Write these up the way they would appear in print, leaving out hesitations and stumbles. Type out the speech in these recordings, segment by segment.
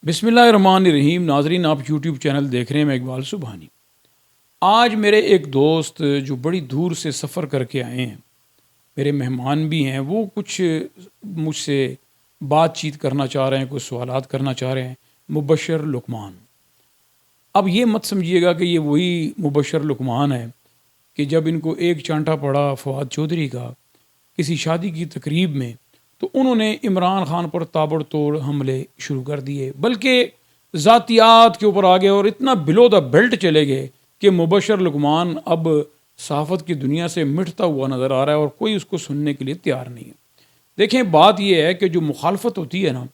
بسم اللہ الرحمن الرحیم. ناظرین، آپ یوٹیوب چینل دیکھ رہے ہیں. میں اقبال سبحانی. آج میرے ایک دوست جو بڑی دور سے سفر کر کے آئے ہیں، میرے مہمان بھی ہیں، وہ کچھ مجھ سے بات چیت کرنا چاہ رہے ہیں، کچھ سوالات کرنا چاہ رہے ہیں. مبشر لقمان. اب یہ مت سمجھیے گا کہ یہ وہی مبشر لقمان ہے کہ جب ان کو ایک چانٹا پڑا فواد چودھری کا کسی شادی کی تقریب میں تو انہوں نے عمران خان پر تابڑ توڑ حملے شروع کر دیے، بلکہ ذاتیات کے اوپر آگے اور اتنا بلو دا بیلٹ چلے گئے کہ مبشر لقمان اب صحافت کی دنیا سے مٹتا ہوا نظر آ رہا ہے اور کوئی اس کو سننے کے لیے تیار نہیں ہے. دیکھیں، بات یہ ہے کہ جو مخالفت ہوتی ہے نا،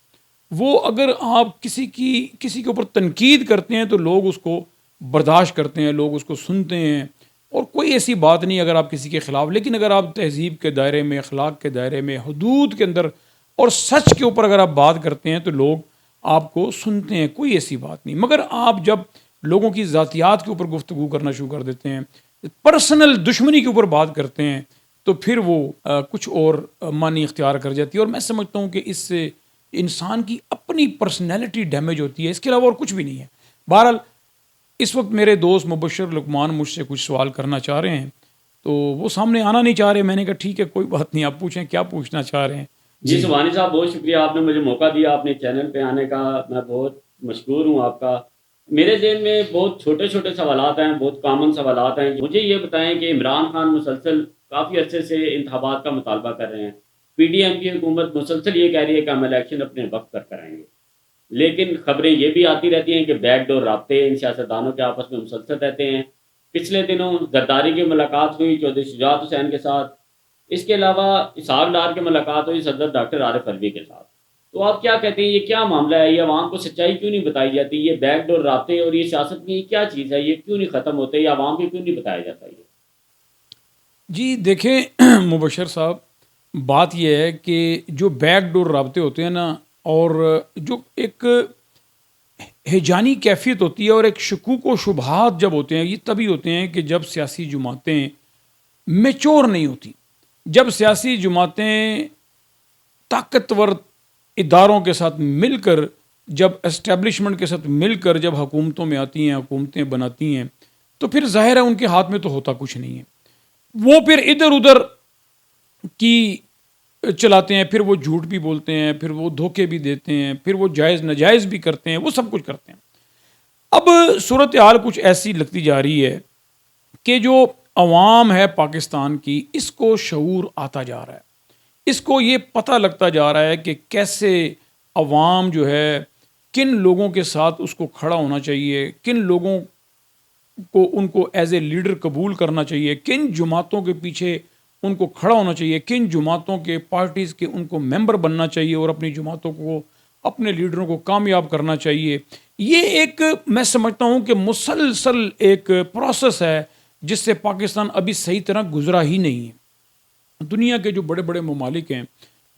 وہ اگر آپ کسی کے اوپر تنقید کرتے ہیں تو لوگ اس کو برداشت کرتے ہیں، لوگ اس کو سنتے ہیں اور کوئی ایسی بات نہیں اگر آپ کسی کے خلاف. لیکن اگر آپ تہذیب کے دائرے میں، اخلاق کے دائرے میں، حدود کے اندر اور سچ کے اوپر اگر آپ بات کرتے ہیں تو لوگ آپ کو سنتے ہیں، کوئی ایسی بات نہیں. مگر آپ جب لوگوں کی ذاتیات کے اوپر گفتگو کرنا شروع کر دیتے ہیں، پرسنل دشمنی کے اوپر بات کرتے ہیں، تو پھر وہ کچھ اور معنی اختیار کر جاتی ہے. اور میں سمجھتا ہوں کہ اس سے انسان کی اپنی پرسنالٹی ڈیمیج ہوتی ہے، اس کے علاوہ اور کچھ بھی نہیں ہے. بہرحال اس وقت میرے دوست مبشر لقمان مجھ سے کچھ سوال کرنا چاہ رہے ہیں، تو وہ سامنے آنا نہیں چاہ رہے. میں نے کہا ٹھیک ہے، کوئی بات نہیں، آپ پوچھیں کیا پوچھنا چاہ رہے ہیں. جی سبحانی صاحب، بہت شکریہ، آپ نے مجھے موقع دیا اپنے چینل پہ آنے کا. میں بہت مشکور ہوں آپ کا. میرے ذہن میں بہت چھوٹے چھوٹے سوالات ہیں، بہت کامن سوالات ہیں. مجھے یہ بتائیں کہ عمران خان مسلسل کافی عرصے سے انتخابات کا مطالبہ کر رہے ہیں. پی ڈی ایم کی حکومت مسلسل یہ کہہ رہی ہے کہ ہم الیکشن اپنے وقت پر کرائیں گے، لیکن خبریں یہ بھی آتی رہتی ہیں کہ بیک ڈور رابطے ان سیاستدانوں کے آپس میں مسلسل رہتے ہیں. پچھلے دنوں زرداری کی ملاقات ہوئی چودھری شجاعت حسین کے ساتھ. اس کے علاوہ اسحاق ڈار کی ملاقات ہوئی صدر ڈاکٹر عارف الوی کے ساتھ. تو آپ کیا کہتے ہیں، یہ کیا معاملہ ہے؟ یہ عوام کو سچائی کیوں نہیں بتائی جاتی؟ یہ بیک ڈور رابطے اور یہ سیاست کی کیا چیز ہے؟ یہ کیوں نہیں ختم ہوتے؟ یہ عوام کو کیوں نہیں بتایا جاتا؟ یہ جی دیکھیں مبشر صاحب، بات یہ ہے کہ جو بیک ڈور رابطے ہوتے ہیں نا، اور جو ایک ہیجانی کیفیت ہوتی ہے اور ایک شکوک و شبہات جب ہوتے ہیں، یہ تبھی ہوتے ہیں کہ جب سیاسی جماعتیں میچور نہیں ہوتی. جب سیاسی جماعتیں طاقتور اداروں کے ساتھ مل کر، جب اسٹیبلشمنٹ کے ساتھ مل کر جب حکومتوں میں آتی ہیں، حکومتیں بناتی ہیں، تو پھر ظاہر ہے ان کے ہاتھ میں تو ہوتا کچھ نہیں ہے. وہ پھر ادھر ادھر کی چلاتے ہیں، پھر وہ جھوٹ بھی بولتے ہیں، پھر وہ دھوکے بھی دیتے ہیں، پھر وہ جائز ناجائز بھی کرتے ہیں، وہ سب کچھ کرتے ہیں. اب صورتحال کچھ ایسی لگتی جا رہی ہے کہ جو عوام ہے پاکستان کی، اس کو شعور آتا جا رہا ہے، اس کو یہ پتہ لگتا جا رہا ہے کہ کیسے عوام جو ہے کن لوگوں کے ساتھ اس کو کھڑا ہونا چاہیے، کن لوگوں کو ان کو ایز اے لیڈر قبول کرنا چاہیے، کن جماعتوں کے پیچھے ان کو کھڑا ہونا چاہیے، کن جماعتوں کے پارٹیز کے ان کو ممبر بننا چاہیے اور اپنی جماعتوں کو، اپنے لیڈروں کو کامیاب کرنا چاہیے. یہ ایک میں سمجھتا ہوں کہ مسلسل ایک پروسیس ہے جس سے پاکستان ابھی صحیح طرح گزرا ہی نہیں ہے. دنیا کے جو بڑے بڑے ممالک ہیں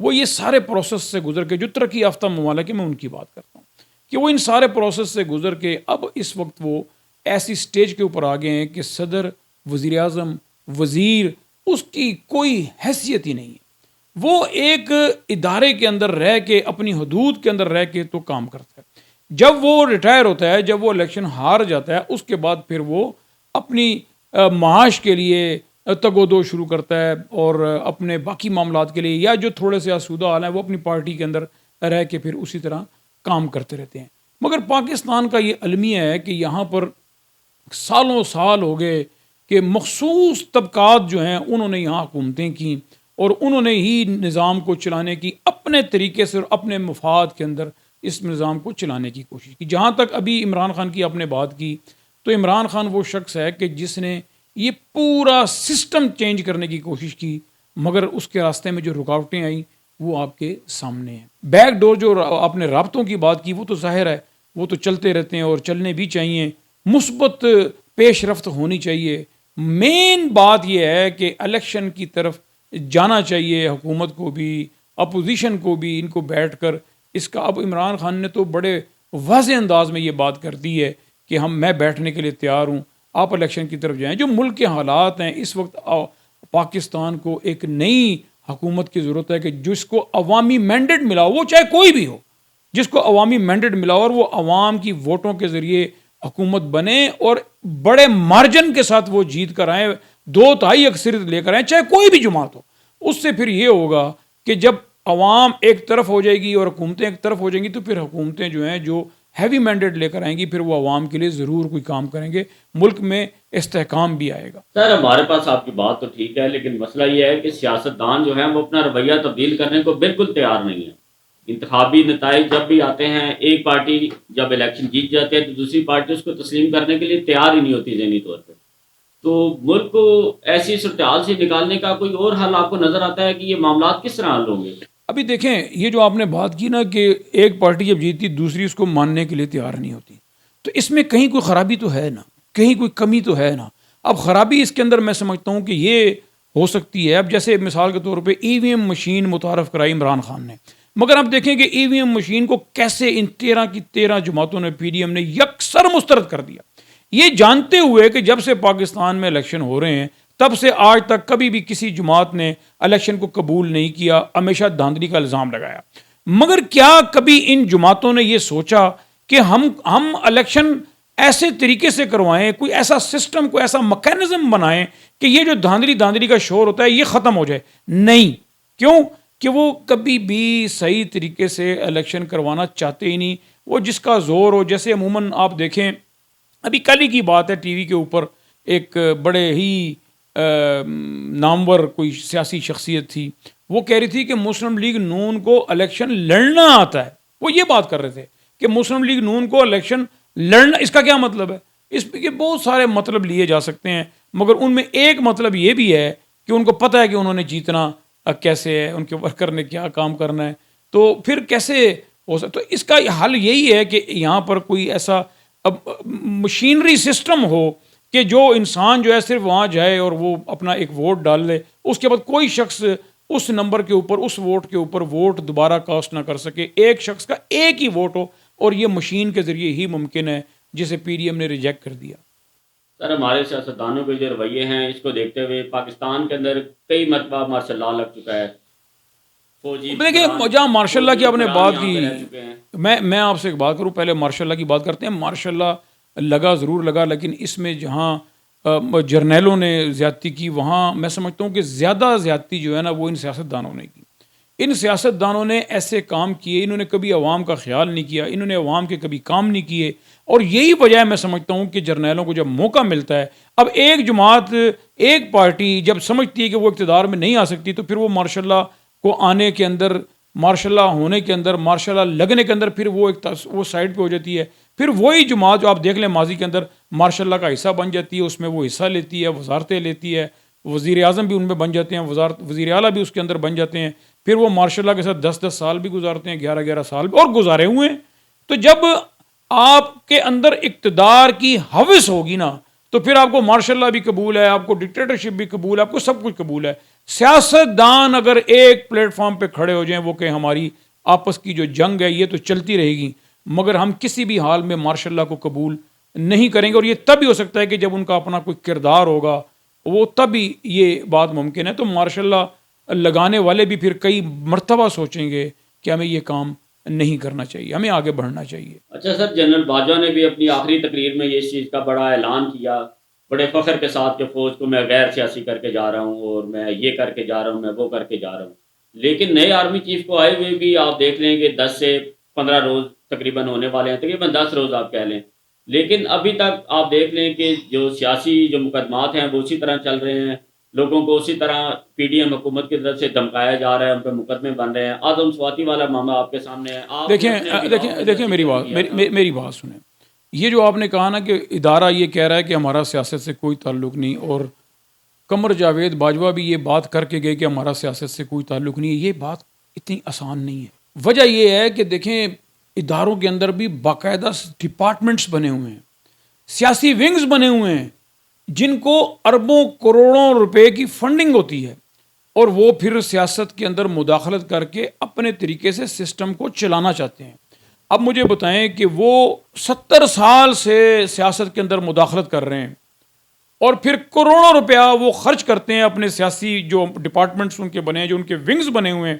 وہ یہ سارے پروسیس سے گزر کے، جو ترقی یافتہ ممالک ہیں میں ان کی بات کرتا ہوں، کہ وہ ان سارے پروسیس سے گزر کے اب اس وقت وہ ایسی سٹیج کے اوپر آ گئے ہیں کہ صدر، وزیر اعظم، وزیر، اس کی کوئی حیثیت ہی نہیں ہے. وہ ایک ادارے کے اندر رہ کے، اپنی حدود کے اندر رہ کے تو کام کرتا ہے. جب وہ ریٹائر ہوتا ہے، جب وہ الیکشن ہار جاتا ہے، اس کے بعد پھر وہ اپنی معاش کے لیے تگ و دو شروع کرتا ہے اور اپنے باقی معاملات کے لیے، یا جو تھوڑے سے آسودہ حال ہیں وہ اپنی پارٹی کے اندر رہ کے پھر اسی طرح کام کرتے رہتے ہیں. مگر پاکستان کا یہ المیہ ہے کہ یہاں پر سالوں سال ہو گئے کہ مخصوص طبقات جو ہیں انہوں نے یہاں حکومتیں کی اور انہوں نے ہی نظام کو چلانے کی اپنے طریقے سے اور اپنے مفاد کے اندر اس نظام کو چلانے کی کوشش کی. جہاں تک ابھی عمران خان کی آپ نے بات کی، تو عمران خان وہ شخص ہے کہ جس نے یہ پورا سسٹم چینج کرنے کی کوشش کی، مگر اس کے راستے میں جو رکاوٹیں آئیں وہ آپ کے سامنے ہیں. بیک ڈور جو آپ نے رابطوں کی بات کی، وہ تو ظاہر ہے، وہ تو چلتے رہتے ہیں اور چلنے بھی چاہیے، مثبت پیش رفت ہونی چاہیے. مین بات یہ ہے کہ الیکشن کی طرف جانا چاہیے حکومت کو بھی، اپوزیشن کو بھی، ان کو بیٹھ کر اس کا. اب عمران خان نے تو بڑے واضح انداز میں یہ بات کر دی ہے کہ میں بیٹھنے کے لیے تیار ہوں، آپ الیکشن کی طرف جائیں. جو ملک کے حالات ہیں اس وقت، پاکستان کو ایک نئی حکومت کی ضرورت ہے کہ جس کو عوامی مینڈیٹ ملا ہو، وہ چاہے کوئی بھی ہو، جس کو عوامی مینڈیٹ ملا اور وہ عوام کی ووٹوں کے ذریعے حکومت بنے اور بڑے مارجن کے ساتھ وہ جیت کر آئیں، 2/3 اکثریت لے کر آئیں، چاہے کوئی بھی جماعت ہو. اس سے پھر یہ ہوگا کہ جب عوام ایک طرف ہو جائے گی اور حکومتیں ایک طرف ہو جائیں گی تو پھر حکومتیں جو ہیں جو ہیوی مینڈیٹ لے کر آئیں گی پھر وہ عوام کے لیے ضرور کوئی کام کریں گے، ملک میں استحکام بھی آئے گا. سر ہمارے پاس آپ کی بات تو ٹھیک ہے، لیکن مسئلہ یہ ہے کہ سیاستدان جو ہیں وہ اپنا رویہ تبدیل کرنے کو بالکل تیار نہیں ہے. انتخابی نتائج جب بھی آتے ہیں، ایک پارٹی جب الیکشن جیت جاتے ہیں تو دوسری پارٹی اس کو تسلیم کرنے کے لیے تیار ہی نہیں ہوتی ذہنی طور پہ. تو ملک کو ایسی صورتحال سے نکالنے کا کوئی اور حل آپ کو نظر آتا ہے کہ یہ معاملات کس طرح حل ہوں گے؟ ابھی دیکھیں یہ جو آپ نے بات کی نا کہ ایک پارٹی جب جیتی دوسری اس کو ماننے کے لیے تیار نہیں ہوتی، تو اس میں کہیں کوئی خرابی تو ہے نا، کہیں کوئی کمی تو ہے نا. اب خرابی اس کے اندر میں سمجھتا ہوں کہ یہ ہو سکتی ہے، اب جیسے مثال کے طور پہ ای وی ایم مشین متعارف کرائی عمران خان نے، مگر اب دیکھیں کہ ای وی ایم مشین کو کیسے ان 13 کی 13 جماعتوں نے پی ڈی ایم نے یکسر مسترد کر دیا، یہ جانتے ہوئے کہ جب سے پاکستان میں الیکشن ہو رہے ہیں تب سے آج تک کبھی بھی کسی جماعت نے الیکشن کو قبول نہیں کیا، ہمیشہ دھاندلی کا الزام لگایا. مگر کیا کبھی ان جماعتوں نے یہ سوچا کہ ہم الیکشن ایسے طریقے سے کروائیں، کوئی ایسا سسٹم، کوئی ایسا میکینزم بنائیں کہ یہ جو دھاندلی کا شور ہوتا ہے یہ ختم ہو جائے؟ نہیں. کیوں؟ کہ وہ کبھی بھی صحیح طریقے سے الیکشن کروانا چاہتے ہی نہیں. وہ جس کا زور ہو، جیسے عموماً آپ دیکھیں ابھی کل ہی کی بات ہے، ٹی وی کے اوپر ایک بڑے ہی نامور کوئی سیاسی شخصیت تھی، وہ کہہ رہی تھی کہ مسلم لیگ نون کو الیکشن لڑنا آتا ہے. وہ یہ بات کر رہے تھے کہ مسلم لیگ نون کو الیکشن لڑنا، اس کا کیا مطلب ہے؟ اس کے بہت سارے مطلب لیے جا سکتے ہیں، مگر ان میں ایک مطلب یہ بھی ہے کہ ان کو پتہ ہے کہ انہوں نے جیتنا کیسے ہے، ان کے ورکر نے کیا کام کرنا ہے، تو پھر کیسے ہو سکتا. تو اس کا حل یہی ہے کہ یہاں پر کوئی ایسا اب مشینری سسٹم ہو کہ جو انسان جو ہے صرف وہاں جائے اور وہ اپنا ایک ووٹ ڈال لے، اس کے بعد کوئی شخص اس نمبر کے اوپر، اس ووٹ کے اوپر ووٹ دوبارہ کاسٹ نہ کر سکے. ایک شخص کا ایک ہی ووٹ ہو، اور یہ مشین کے ذریعے ہی ممکن ہے، جسے پی ڈی ایم نے ریجیکٹ کر دیا. سر ہمارے سیاستدانوں کے جو رویے ہیں اس کو دیکھتے ہوئے پاکستان کے اندر کئی مرتبہ مارشل لا لگ چکا ہے. فوجی دیکھیں جہاں مارشل اللہ کی آپ نے بات یہاں پہ رہ چکے ہیں. کی، میں آپ سے ایک بات کروں، پہلے مارشل اللہ کی بات کرتے ہیں. مارشل اللہ لگا ضرور لگا، لیکن اس میں جہاں جرنیلوں نے زیادتی کی وہاں میں سمجھتا ہوں کہ زیادہ زیادتی جو ہے نا وہ ان سیاستدانوں نے کی. ان سیاستدانوں نے ایسے کام کیے، انہوں نے کبھی عوام کا خیال نہیں کیا، انہوں نے عوام کے کبھی کام نہیں کیے، اور یہی وجہ ہے میں سمجھتا ہوں کہ جرنیلوں کو جب موقع ملتا ہے، اب ایک جماعت، ایک پارٹی جب سمجھتی ہے کہ وہ اقتدار میں نہیں آ سکتی تو پھر وہ مارشل اللہ کو آنے کے اندر، مارشل اللہ ہونے کے اندر، مارشل اللہ لگنے کے اندر پھر وہ وہ سائڈ پہ ہو جاتی ہے. پھر وہی جماعت جو آپ دیکھ لیں ماضی کے اندر مارشل اللہ کا حصہ بن جاتی ہے، اس میں وہ حصہ لیتی ہے، وزارتیں لیتی ہے، وزیر اعظم بھی ان میں بن جاتے ہیں، وزیر اعلیٰ بھی اس کے اندر بن جاتے ہیں. پھر وہ مارشل اللہ کے ساتھ 10 سال بھی گزارتے ہیں، 11 سال بھی، اور گزارے ہوئے ہیں. تو جب آپ کے اندر اقتدار کی ہوس ہوگی نا تو پھر آپ کو مارشل اللہ بھی قبول ہے، آپ کو ڈکٹیٹرشپ بھی قبول ہے، آپ کو سب کچھ قبول ہے. سیاستدان اگر ایک پلیٹ فارم پہ کھڑے ہو جائیں وہ کہ ہماری آپس کی جو جنگ ہے یہ تو چلتی رہے گی، مگر ہم کسی بھی حال میں مارشل اللہ کو قبول نہیں کریں گے. اور یہ تب ہی ہو سکتا ہے کہ جب ان کا اپنا کوئی کردار ہوگا، وہ تب ہی یہ بات ممکن ہے. تو مارشل اللہ لگانے والے بھی پھر کئی مرتبہ سوچیں گے کہ ہمیں یہ کام نہیں کرنا چاہیے، ہمیں آگے بڑھنا چاہیے. اچھا سر، جنرل باجوہ نے بھی اپنی آخری تقریر میں اس چیز کا بڑا اعلان کیا بڑے فخر کے ساتھ کہ فوج کو میں غیر سیاسی کر کے جا رہا ہوں، اور میں یہ کر کے جا رہا ہوں، میں وہ کر کے جا رہا ہوں. لیکن نئے آرمی چیف کو آئے ہوئے بھی آپ دیکھ لیں کہ 10 سے 15 روز تقریباً ہونے والے ہیں، تقریباً 10 روز آپ کہہ لیں. لیکن ابھی تک آپ دیکھ لیں کہ جو سیاسی جو مقدمات ہیں وہ اسی طرح چل رہے ہیں، لوگوں کو اسی طرح پی ڈی ایم حکومت کی طرف سے دھمکایا جا رہا ہے، ان پہ مقدمے بن رہے ہیں. آدم سواتی والا معاملہ آپ کے سامنے ہے. دیکھیں میری بات سنیں. یہ جو آپ نے کہا نا کہ ادارہ یہ کہہ رہا ہے کہ ہمارا سیاست سے کوئی تعلق نہیں، اور قمر جاوید باجوہ بھی یہ بات کر کے گئے کہ ہمارا سیاست سے کوئی تعلق نہیں ہے، یہ بات اتنی آسان نہیں ہے. وجہ یہ ہے کہ دیکھیں اداروں کے اندر بھی باقاعدہ ڈپارٹمنٹس بنے ہوئے ہیں، سیاسی ونگز بنے ہوئے ہیں جن کو اربوں کروڑوں روپے کی فنڈنگ ہوتی ہے، اور وہ پھر سیاست کے اندر مداخلت کر کے اپنے طریقے سے سسٹم کو چلانا چاہتے ہیں. اب مجھے بتائیں کہ وہ 70 سال سے سیاست کے اندر مداخلت کر رہے ہیں اور پھر کروڑوں روپیہ وہ خرچ کرتے ہیں اپنے سیاسی جو ڈپارٹمنٹس ان کے بنے ہیں، جو ان کے ونگز بنے ہوئے ہیں،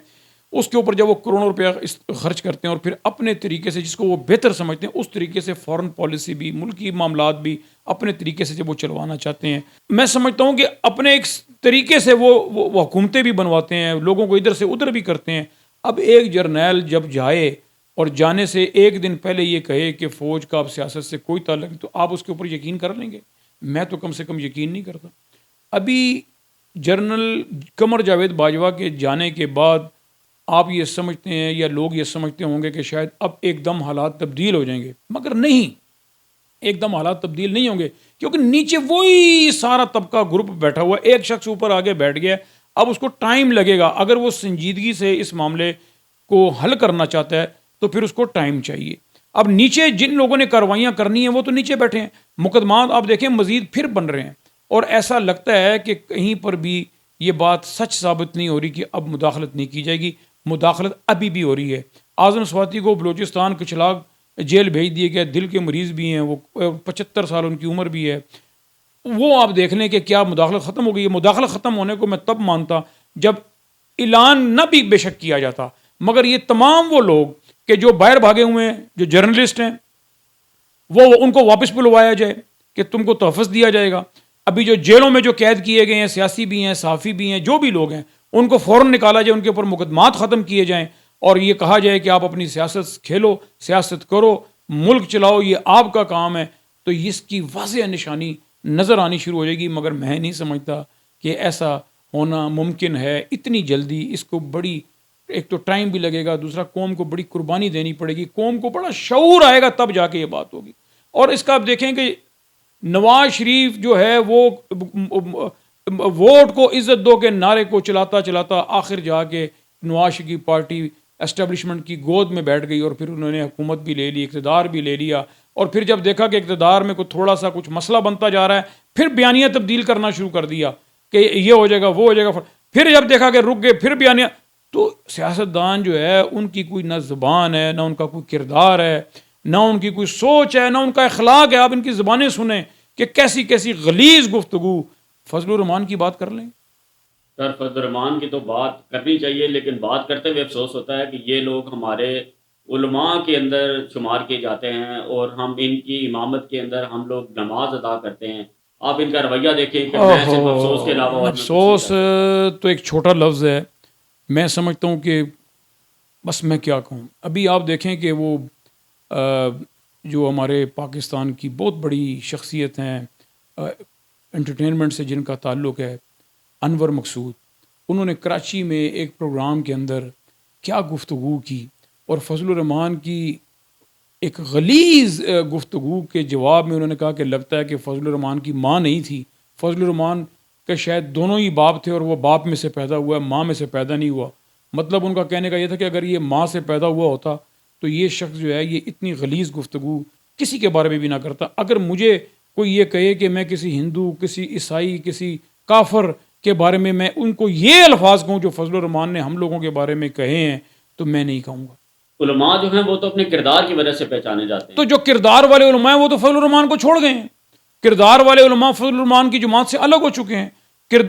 اس کے اوپر جب وہ کروڑوں روپیہ خرچ کرتے ہیں اور پھر اپنے طریقے سے جس کو وہ بہتر سمجھتے ہیں اس طریقے سے فورن پالیسی بھی ملکی معاملات بھی اپنے طریقے سے جب وہ چلوانا چاہتے ہیں، میں سمجھتا ہوں کہ اپنے ایک طریقے سے وہ حکومتیں بھی بنواتے ہیں، لوگوں کو ادھر سے ادھر بھی کرتے ہیں۔ اب ایک جرنیل جب جائے اور جانے سے ایک دن پہلے یہ کہے کہ فوج کا اب سیاست سے کوئی تعلق نہیں، تو آپ اس کے اوپر یقین کر لیں گے؟ میں تو کم سے کم یقین نہیں کرتا۔ ابھی جنرل قمر جاوید باجوہ کے جانے کے بعد آپ یہ سمجھتے ہیں یا لوگ یہ سمجھتے ہوں گے کہ شاید اب ایک دم حالات تبدیل ہو جائیں گے، مگر نہیں، ایک دم حالات تبدیل نہیں ہوں گے، کیونکہ نیچے وہی سارا طبقہ گروپ بیٹھا ہوا ہے، ایک شخص اوپر آگے بیٹھ گیا، اب اس کو ٹائم لگے گا۔ اگر وہ سنجیدگی سے اس معاملے کو حل کرنا چاہتا ہے تو پھر اس کو ٹائم چاہیے۔ اب نیچے جن لوگوں نے کارروائیاں کرنی ہیں وہ تو نیچے بیٹھے ہیں، مقدمات آپ دیکھیں مزید پھر بن رہے ہیں، اور ایسا لگتا ہے کہ کہیں پر بھی یہ بات سچ ثابت نہیں ہو رہی کہ اب مداخلت نہیں کی جائے گی، مداخلت ابھی بھی ہو رہی ہے۔ اعظم سواتی کو بلوچستان کچلاگ جیل بھیج دیے گئے، دل کے مریض بھی ہیں، وہ 75 سال ان کی عمر بھی ہے، وہ آپ دیکھ لیں کہ کیا مداخلت ختم ہو گئی ہے؟ مداخلت ختم ہونے کو میں تب مانتا جب اعلان نہ بھی بے شک کیا جاتا، مگر یہ تمام وہ لوگ کہ جو باہر بھاگے ہوئے ہیں، جو جرنلسٹ ہیں، وہ ان کو واپس بلوایا جائے کہ تم کو تحفظ دیا جائے گا۔ ابھی جو جیلوں میں جو قید کیے گئے ہیں، سیاسی بھی ہیں، صحافی بھی ہیں، جو بھی لوگ ہیں، ان کو فوراً نکالا جائے، ان کے اوپر مقدمات ختم کیے جائیں، اور یہ کہا جائے کہ آپ اپنی سیاست کھیلو، سیاست کرو، ملک چلاؤ، یہ آپ کا کام ہے، تو اس کی واضح نشانی نظر آنی شروع ہو جائے گی۔ مگر میں نہیں سمجھتا کہ ایسا ہونا ممکن ہے اتنی جلدی۔ اس کو بڑی ایک تو ٹائم بھی لگے گا، دوسرا قوم کو بڑی قربانی دینی پڑے گی، قوم کو بڑا شعور آئے گا، تب جا کے یہ بات ہوگی۔ اور اس کا آپ دیکھیں کہ نواز شریف جو ہے وہ ووٹ کو عزت دو کے نعرے کو چلاتا چلاتا آخر جا کے نواز شریف کی پارٹی اسٹیبلشمنٹ کی گود میں بیٹھ گئی، اور پھر انہوں نے حکومت بھی لے لی، اقتدار بھی لے لیا، اور پھر جب دیکھا کہ اقتدار میں کوئی تھوڑا سا کچھ مسئلہ بنتا جا رہا ہے، پھر بیانیہ تبدیل کرنا شروع کر دیا کہ یہ ہو جائے گا، وہ ہو جائے گا، پھر جب دیکھا کہ رک گئے، پھر بیانیہ۔ تو سیاستدان جو ہے ان کی کوئی نہ زبان ہے، نہ ان کا کوئی کردار ہے، نہ ان کی کوئی سوچ ہے، نہ ان کا اخلاق ہے۔ آپ ان کی زبانیں سنیں کہ کیسی کیسی غلیظ گفتگو۔ فضل الرحمان کی بات کر لیں، سر فضل الرحمان کی تو بات کرنی چاہیے، لیکن بات کرتے ہوئے افسوس ہوتا ہے کہ یہ لوگ ہمارے علماء کے اندر شمار کیے جاتے ہیں، اور ہم ان کی امامت کے اندر ہم لوگ نماز ادا کرتے ہیں۔ آپ ان کا رویہ دیکھیں کہ میں صرف افسوس کے علاوہ اور میں کچھ نہیں افسوس کر تو ایک چھوٹا لفظ ہے، میں سمجھتا ہوں کہ بس میں کیا کہوں۔ ابھی آپ دیکھیں کہ وہ جو ہمارے پاکستان کی بہت بڑی شخصیت ہیں انٹرٹینمنٹ سے جن کا تعلق ہے، انور مقصود، انہوں نے کراچی میں ایک پروگرام کے اندر کیا گفتگو کی، اور فضل الرحمان کی ایک غلیظ گفتگو کے جواب میں انہوں نے کہا کہ لگتا ہے کہ فضل الرحمان کی ماں نہیں تھی، فضل الرحمان کے شاید دونوں ہی باپ تھے، اور وہ باپ میں سے پیدا ہوا ہے، ماں میں سے پیدا نہیں ہوا۔ مطلب ان کا کہنے کا یہ تھا کہ اگر یہ ماں سے پیدا ہوا ہوتا تو یہ شخص جو ہے یہ اتنی غلیظ گفتگو کسی کے بارے میں بھی نہ کرتا۔ اگر مجھے کوئی یہ کہے کہ میں کسی ہندو، کسی عیسائی، کسی کافر کے بارے میں ان کو یہ الفاظ کہوں جو فضل الرحمان نے ہم لوگوں کے بارے میں کہے ہیں، تو میں نہیں کہوں گا۔ علماء جو ہیں وہ تو اپنے کردار کی وجہ سے پہچانے جاتے ہیں۔ تو جو کردار والے علماء ہیں وہ تو فضل الرحمان کو چھوڑ گئے ہیں، کردار والے علماء فضل الرحمان کی جماعت سے الگ ہو چکے ہیں۔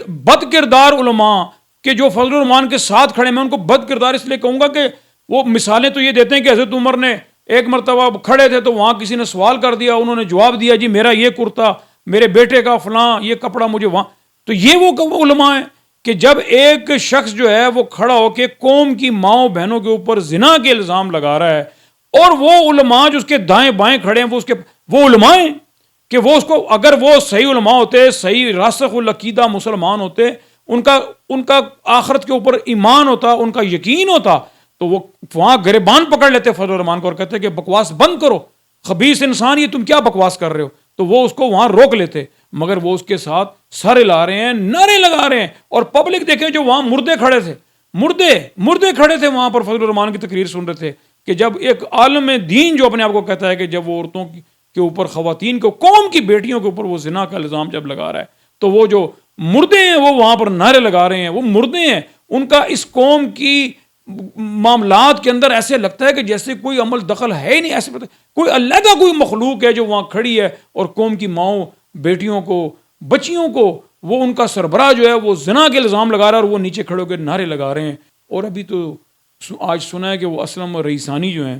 بد کردار علماء کہ جو فضل الرحمان کے ساتھ کھڑے، میں ان کو بد کردار اس لیے کہوں گا کہ وہ مثالیں تو یہ دیتے ہیں کہ حضرت عمر نے ایک مرتبہ کھڑے تھے تو وہاں کسی نے سوال کر دیا، انہوں نے جواب دیا جی میرا یہ کرتا، میرے بیٹے کا فلاں یہ کپڑا مجھے وہاں، تو یہ وہ علماء ہیں کہ جب ایک شخص جو ہے وہ کھڑا ہو کے قوم کی ماؤں بہنوں کے اوپر زنا کے الزام لگا رہا ہے، اور وہ علماء جو اس کے دائیں بائیں کھڑے ہیں وہ علماء ہیں کہ وہ اس کو، اگر وہ صحیح علماء ہوتے، صحیح راسخ العقیدہ مسلمان ہوتے، ان کا آخرت کے اوپر ایمان ہوتا، ان کا یقین ہوتا، تو وہ وہاں گریبان پکڑ لیتے فضل الرحمان کو اور کہتے کہ بکواس بند کرو، خبیث انسان یہ تم کیا بکواس کر رہے ہو، تو وہ اس کو وہاں روک لیتے، مگر وہ اس کے ساتھ سر ہلا رہے ہیں، نعرے لگا رہے ہیں، اور پبلک دیکھیں جو وہاں مردے کھڑے تھے، مردے کھڑے تھے وہاں پر فضل الرحمان کی تقریر سن رہے تھے کہ جب ایک عالم دین جو اپنے آپ کو کہتا ہے کہ جب وہ عورتوں کے اوپر، خواتین کو، قوم کی بیٹیوں کے اوپر وہ زنا کا الزام جب لگا رہا ہے، تو وہ جو مردے ہیں وہ وہاں پر نعرے لگا رہے ہیں، وہ مردے ہیں، ان کا اس قوم کی معاملات کے اندر ایسے لگتا ہے کہ جیسے کوئی عمل دخل ہے ہی نہیں، ایسے پتہ کوئی علیحدہ کوئی مخلوق ہے جو وہاں کھڑی ہے اور قوم کی ماؤں، بیٹیوں کو، بچیوں کو، وہ ان کا سربراہ جو ہے وہ زنا کے الزام لگا رہا ہے اور وہ نیچے کھڑے ہو کے نعرے لگا رہے ہیں۔ اور ابھی تو آج سنا ہے کہ وہ اسلم رئیسانی جو ہیں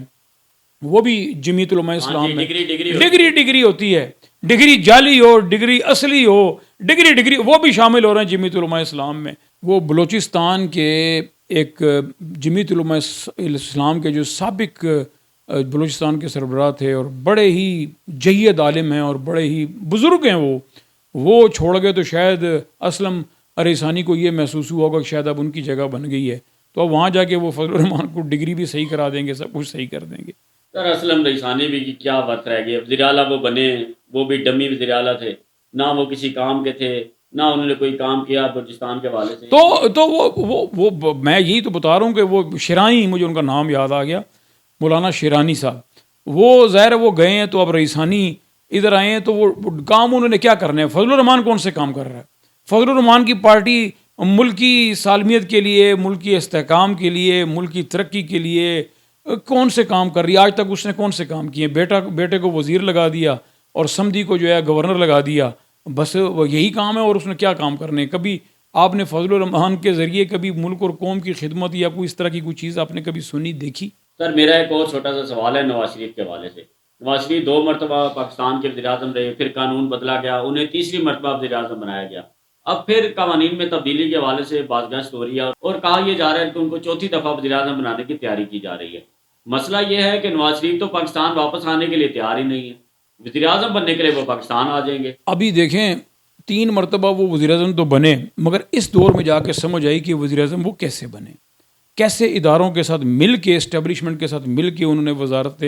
وہ بھی جمیعت علماء اسلام میں ڈگری ہوتی ہے، ڈگری جعلی ہو، ڈگری اصلی ہو، ڈگری وہ بھی شامل ہو رہے ہیں جمیعت علماء اسلام میں. وہ بلوچستان کے ایک جمیعت علماء اسلام کے جو سابق بلوچستان کے سربراہ تھے اور بڑے ہی جید عالم ہیں اور بڑے ہی بزرگ ہیں، وہ چھوڑ گئے تو شاید اسلم رئیسانی کو یہ محسوس ہوا ہوگا کہ شاید اب ان کی جگہ بن گئی ہے، تو اب وہاں جا کے وہ فضل الرحمان کو ڈگری بھی صحیح کرا دیں گے، سب کچھ صحیح کر دیں گے. سر اسلم رئیسانی بھی کیا وقت رہ گئے، وزیر اعلیٰ وہ بنے، وہ بھی ڈمی وزیر اعلیٰ تھے، نہ وہ کسی کام کے تھے، نہ انہوں نے کوئی کام کیا بلوچستان کے حوالے سے. تو وہ میں یہی تو بتا رہا ہوں کہ وہ شیرانی، مجھے ان کا نام یاد آ گیا، مولانا شیرانی صاحب، وہ ظاہر وہ گئے ہیں تو اب رئیسانی ادھر آئے ہیں تو وہ کام انہوں نے کیا کرنے ہیں. فضل الرحمان کون سے کام کر رہا ہے؟ فضل الرحمان کی پارٹی ملکی سالمیت کے لیے، ملکی استحکام کے لیے، ملکی ترقی کے لیے کون سے کام کر رہی ہے؟ آج تک اس نے کون سے کام کیے؟ بیٹے کو وزیر لگا دیا اور سمدھی کو جو ہے گورنر لگا دیا، بس وہ یہی کام ہے. اور اس نے کیا کام کرنے؟ کبھی آپ نے فضل الرحمان کے ذریعے کبھی ملک اور قوم کی خدمت یا کوئی اس طرح کی کوئی چیز آپ نے کبھی سنی، دیکھی؟ سر میرا ایک اور چھوٹا سا سوال ہے نواز شریف کے حوالے سے. نواز شریف 2 مرتبہ پاکستان کے وزیر اعظم رہے، پھر قانون بدلا گیا، انہیں تیسری مرتبہ وزیر اعظم بنایا گیا. اب پھر قوانین میں تبدیلی کے حوالے سے بات گشت ہو رہی ہے اور کہا یہ جا رہا ہے کہ ان کو چوتھی دفعہ وزیر اعظم بنانے کی تیاری کی جا رہی ہے. مسئلہ یہ ہے کہ نواز شریف تو پاکستان واپس آنے کے لیے تیار ہی نہیں ہے، وزیر اعظم بننے کے لیے وہ پاکستان آ جائیں گے. ابھی دیکھیں 3 مرتبہ وہ وزیر اعظم تو بنے، مگر اس دور میں جا کے سمجھ آئی کہ وزیر اعظم وہ کیسے بنے، کیسے اداروں کے ساتھ مل کے، اسٹیبلشمنٹ کے ساتھ مل کے انہوں نے وزارت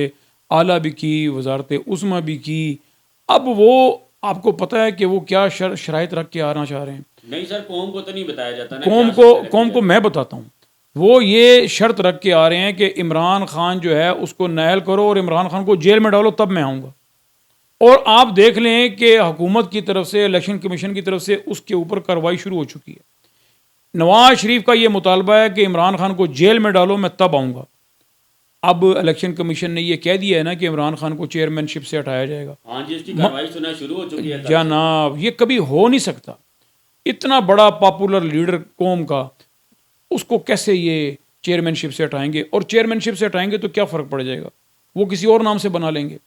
اعلیٰ بھی کی، وزارت عظمیٰ بھی کی. اب وہ آپ کو پتہ ہے کہ وہ کیا شرائط رکھ کے آنا چاہ رہے ہیں؟ نہیں سر، قوم کو تو نہیں بتایا جاتا نا. قوم کو میں بتاتا ہوں. وہ یہ شرط رکھ کے آ رہے ہیں کہ عمران خان جو ہے اس کو نائل کرو اور عمران خان کو جیل میں ڈالو، تب میں آؤں گا. اور آپ دیکھ لیں کہ حکومت کی طرف سے، الیکشن کمیشن کی طرف سے اس کے اوپر کارروائی شروع ہو چکی ہے. نواز شریف کا یہ مطالبہ ہے کہ عمران خان کو جیل میں ڈالو، میں تب آؤں گا. اب الیکشن کمیشن نے یہ کہہ دیا ہے نا کہ عمران خان کو چیئرمین شپ سے ہٹایا جائے گا. ہاں جی، اس کی کارروائی سنا شروع ہو چکی ہے. جناب یہ کبھی ہو نہیں سکتا. اتنا بڑا پاپولر لیڈر قوم کا، اس کو کیسے یہ چیئرمین شپ سے ہٹائیں گے؟ اور چیئرمین شپ سے ہٹائیں گے تو کیا فرق پڑ جائے گا؟ وہ کسی اور نام سے بنا لیں گے.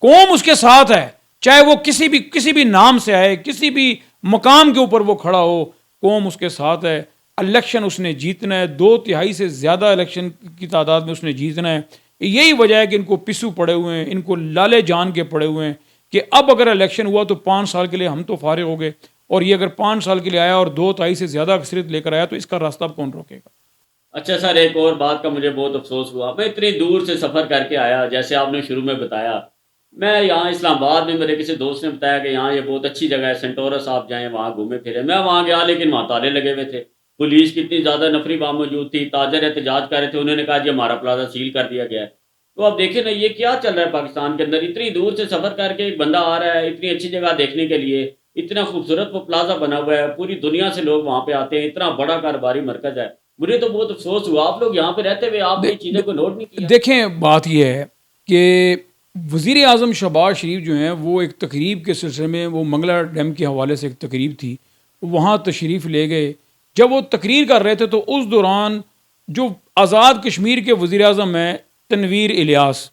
قوم اس کے ساتھ ہے، چاہے وہ کسی بھی نام سے آئے، کسی بھی مقام کے اوپر وہ کھڑا ہو، قوم اس کے ساتھ ہے. الیکشن اس نے جیتنا ہے، 2/3 سے زیادہ الیکشن کی تعداد میں اس نے جیتنا ہے. یہی وجہ ہے کہ ان کو پسو پڑے ہوئے ہیں، ان کو لالے جان کے پڑے ہوئے ہیں کہ اب اگر الیکشن ہوا تو 5 سال کے لیے ہم تو فارغ ہو گئے، اور یہ اگر 5 سال کے لیے آیا اور 2/3 سے زیادہ اکثریت لے کر آیا تو اس کا راستہ اب کون روکے گا؟ اچھا سر، ایک اور بات کا مجھے بہت افسوس ہوا. میں اتنی دور سے سفر کر کے آیا، جیسے آپ نے شروع میں بتایا. میں یہاں اسلام آباد میں میرے کسی دوست نے بتایا کہ یہاں یہ بہت اچھی جگہ ہے، سینٹورس آپ جائیں، وہاں گھومے پھرے. میں وہاں گیا لیکن وہاں تالے لگے ہوئے تھے، پولیس کی اتنی زیادہ نفری وہاں موجود تھی، تاجر احتجاج کر رہے تھے، انہوں نے کہا جی ہمارا پلازا سیل کر دیا گیا ہے. تو اب دیکھیں نا یہ کیا چل رہا ہے پاکستان کے اندر. اتنی دور سے سفر کر کے ایک بندہ آ رہا ہے اتنی اچھی جگہ دیکھنے کے لیے، اتنا خوبصورت وہ پلازا بنا ہوا ہے، پوری دنیا سے لوگ وہاں پہ آتے ہیں، اتنا بڑا کاروباری مرکز ہے. مجھے تو بہت افسوس ہوا، آپ لوگ یہاں پہ رہتے ہوئے آپ نے چیزوں کو نوٹ نہیں کیا. دیکھیں بات یہ ہے کہ وزیر اعظم شہباز شریف جو ہیں وہ ایک تقریب کے سلسلے میں، وہ منگلا ڈیم کے حوالے سے ایک تقریب تھی، وہاں تشریف لے گئے. جب وہ تقریر کر رہے تھے تو اس دوران جو آزاد کشمیر کے وزیر اعظم ہیں تنویر الیاس،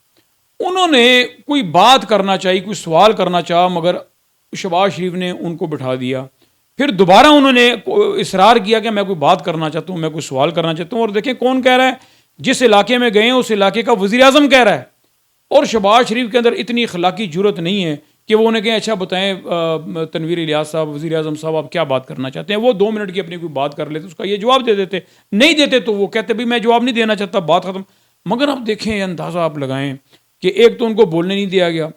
انہوں نے کوئی بات کرنا چاہی، کوئی سوال کرنا چاہا، مگر شہباز شریف نے ان کو بٹھا دیا. پھر دوبارہ انہوں نے اصرار کیا کہ میں کوئی بات کرنا چاہتا ہوں، میں کوئی سوال کرنا چاہتا ہوں. اور دیکھیں کون کہہ رہا ہے؟ جس علاقے میں گئے ہیں اس علاقے کا وزیر اعظم کہہ رہا ہے. اور شہباز شریف کے اندر اتنی اخلاقی جرت نہیں ہے کہ وہ انہیں کہیں اچھا بتائیں تنویر الیاس صاحب، وزیر اعظم صاحب آپ کیا بات کرنا چاہتے ہیں. وہ 2 منٹ کی اپنی کوئی بات کر لیتے، اس کا یہ جواب دے دیتے. نہیں دیتے تو وہ کہتے بھی میں جواب نہیں دینا چاہتا، بات ختم. مگر آپ دیکھیں اندازہ آپ لگائیں کہ ایک تو ان کو بولنے نہیں دیا گیا،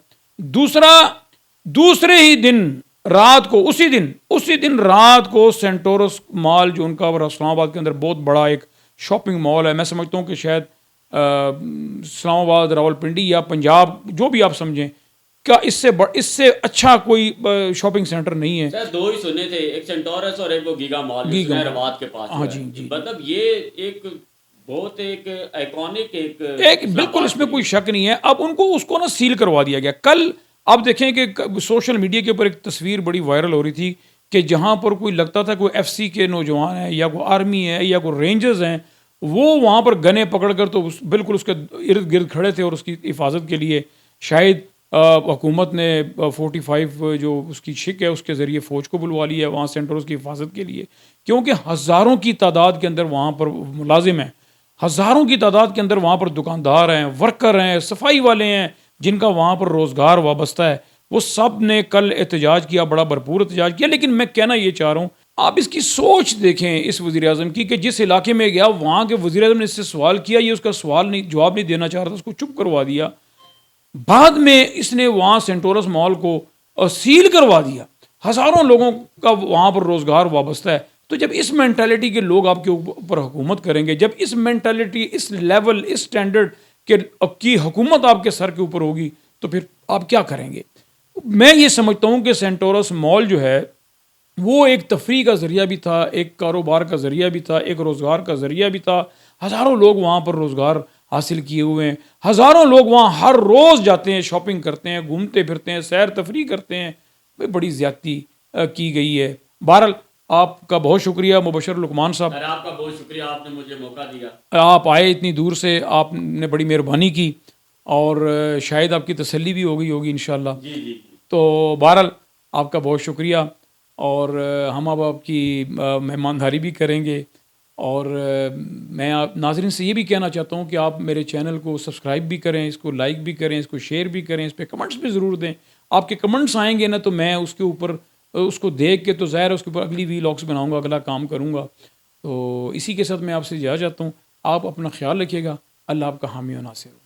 دوسرے ہی دن رات کو، اسی دن رات کو سینٹورس مال جو ان کا اسلام آباد کے اندر بہت بڑا ایک شاپنگ مال ہے، میں سمجھتا ہوں کہ شاید اسلام آباد، راول پنڈی یا پنجاب جو بھی آپ سمجھیں، کیا اس سے اچھا کوئی شاپنگ سینٹر نہیں ہے. سر 2 ہی سنے تھے، ایک سینٹورس اور ایک وہ گیگا مال رواد کے پاس. ہاں جی، مطلب یہ ایک بہت ایک آئیکونک ایک بالکل اس میں کوئی شک نہیں ہے. اب اس کو نا سیل کروا دیا گیا. کل آپ دیکھیں کہ سوشل میڈیا کے اوپر ایک تصویر بڑی وائرل ہو رہی تھی کہ جہاں پر کوئی لگتا تھا کوئی ایف سی کے نوجوان ہیں یا کوئی آرمی ہے یا کوئی رینجرز ہیں، وہ وہاں پر گنے پکڑ کر تو بالکل اس کے ارد گرد کھڑے تھے اور اس کی حفاظت کے لیے شاید حکومت نے 45 جو اس کی شک ہے اس کے ذریعے فوج کو بلوا لیا ہے وہاں سینٹورس کی حفاظت کے لیے، کیونکہ ہزاروں کی تعداد کے اندر وہاں پر ملازم ہیں، ہزاروں کی تعداد کے اندر وہاں پر دکاندار ہیں، ورکر ہیں، صفائی والے ہیں، جن کا وہاں پر روزگار وابستہ ہے، وہ سب نے کل احتجاج کیا، بڑا بھرپور احتجاج کیا۔ لیکن میں کہنا یہ چاہ رہا ہوں، آپ اس کی سوچ دیکھیں اس وزیر اعظم کی، کہ جس علاقے میں گیا وہاں کے وزیر اعظم نے اس سے سوال کیا، یہ اس کا سوال نہیں، جواب نہیں دینا چاہ رہا تھا، اس کو چپ کروا دیا۔ بعد میں اس نے وہاں سینٹورس مال کو سیل کروا دیا، ہزاروں لوگوں کا وہاں پر روزگار وابستہ ہے۔ تو جب اس مینٹالٹی کے لوگ آپ کے اوپر حکومت کریں گے، جب اس مینٹالٹی، اس لیول، اس سٹینڈرڈ کی حکومت آپ کے سر کے اوپر ہوگی، تو پھر آپ کیا کریں گے؟ میں یہ سمجھتا ہوں کہ سینٹورس مال جو ہے وہ ایک تفریح کا ذریعہ بھی تھا، ایک کاروبار کا ذریعہ بھی تھا، ایک روزگار کا ذریعہ بھی تھا۔ ہزاروں لوگ وہاں پر روزگار حاصل کیے ہوئے ہیں، ہزاروں لوگ وہاں ہر روز جاتے ہیں، شاپنگ کرتے ہیں، گھومتے پھرتے ہیں، سیر تفریح کرتے ہیں۔ بڑی زیادتی کی گئی ہے۔ بہرحال آپ کا بہت شکریہ مبشر لقمان صاحب، سر آپ کا بہت شکریہ، آپ نے مجھے موقع دیا۔ آپ آئے اتنی دور سے، آپ نے بڑی مہربانی کی، اور شاید آپ کی تسلی بھی ہو گئی ہوگی انشاءاللہ۔ جی جی جی تو بہرحال آپ کا بہت شکریہ، اور ہم اب آپ کی مہمانداری بھی کریں گے، اور میں آپ ناظرین سے یہ بھی کہنا چاہتا ہوں کہ آپ میرے چینل کو سبسکرائب بھی کریں، اس کو لائک بھی کریں، اس کو شیئر بھی کریں، اس پہ کمنٹس بھی ضرور دیں۔ آپ کے کمنٹس آئیں گے نا تو میں اس کے اوپر اس کو دیکھ کے تو ظاہر ہے اس کے اوپر اگلی ویلاگس بناؤں گا، اگلا کام کروں گا۔ تو اسی کے ساتھ میں آپ سے اجازت چاہتا ہوں، آپ اپنا خیال رکھیے گا، اللہ آپ کا حامی و ناصر ہو۔